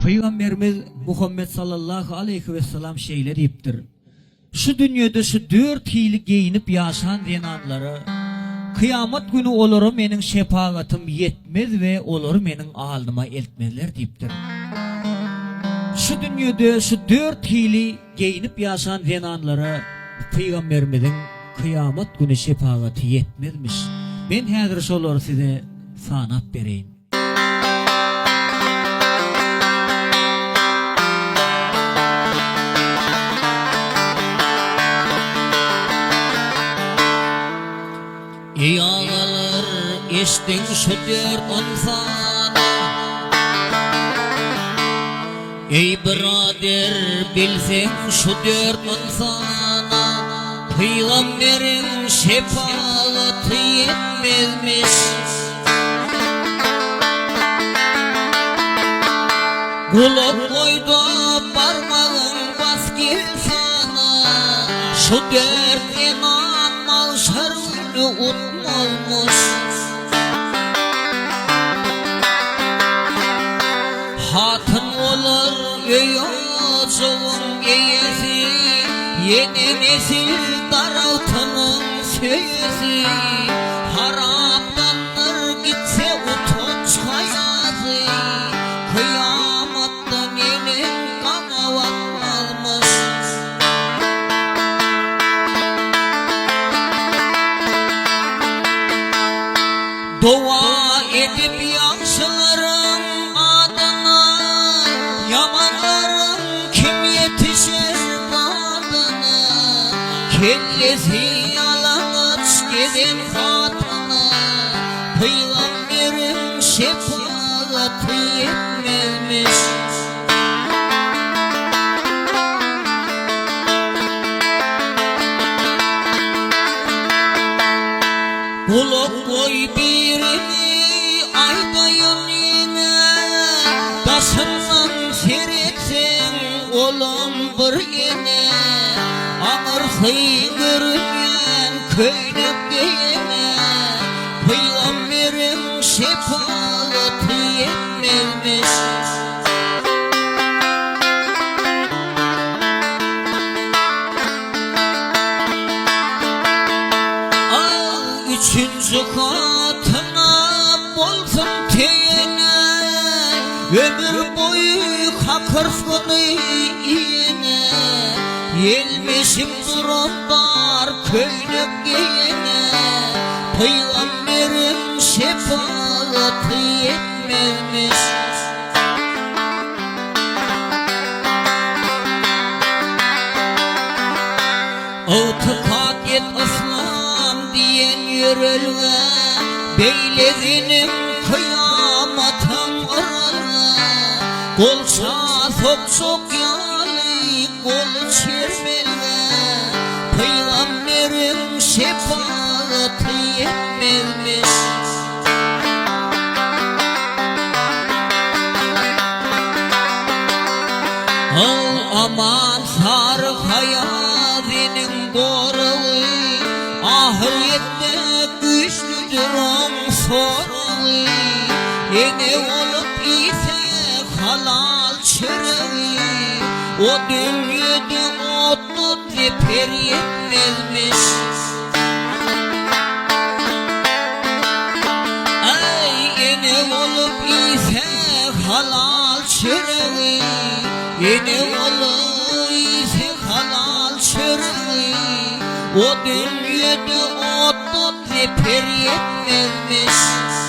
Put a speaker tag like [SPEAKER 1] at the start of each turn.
[SPEAKER 1] Peygamberimiz Muhammed sallallahu aleyhi ve sellem şeyler deyiptir. Şu dünyada şu 4 yıl giyinip yaşan zenanları, kıyamet günü oluru menin şefaatim yetmez ve oluru menin aldıma eltmezler deyiptir. Şu dünyada şu 4 yıl giyinip yaşan zenanları, Peygamberimizin kıyamet günü şefaati yetmezmiş. Ben hazır şoları size sanap bereyim. Ey ağalar, eştin şu 4 insana. Ey birader, bilsen şu 4 insana. Peygamberin şefaati yetmezmiş. Kulak koydu parmağın bas gel sana. Şu 4 iman mal şerrini unutmamış. Hatın olur ey ağacığın geyesi, yeni nesil daraltının seyesi. Haraptanlar gitse utanç hayatı, kıyamattan elin kanavanmalmış. Dua edip yaşların adına, yamanların kim yetişir adına. Kellesi yalaç giden hatına, Peygamberin şefaati yetmezmiş. Kulak koy birini aydayın yine, taşından seyretsen olun bir yine. Ağırsın görünmeyen köylük diyene, Peygamberin şefaati yetmezmiş. Üçüncü katına bolsun teyene, ömür boyu kakırsını iyene. Yelmişim durumlar köylük giyene, Peygamberin şefaati yetmezmiş. İtikat et İslam diyen yürülge, beylezinin kıyamatın ırılge. Kolça sok yali kol çirmelge, Peygamberin şefaati yetmezmiş. Al aman sarı hayatının doğruğu, ahirette güçlüdür on soruğu. Yeni olup ise halal çırığı, o dünyada otlu teper yetmezmiş. Ay yeni olup ise halal çırığı, yeni olup ise halal çırığı. O dünyada otlu teper yetmezmiş.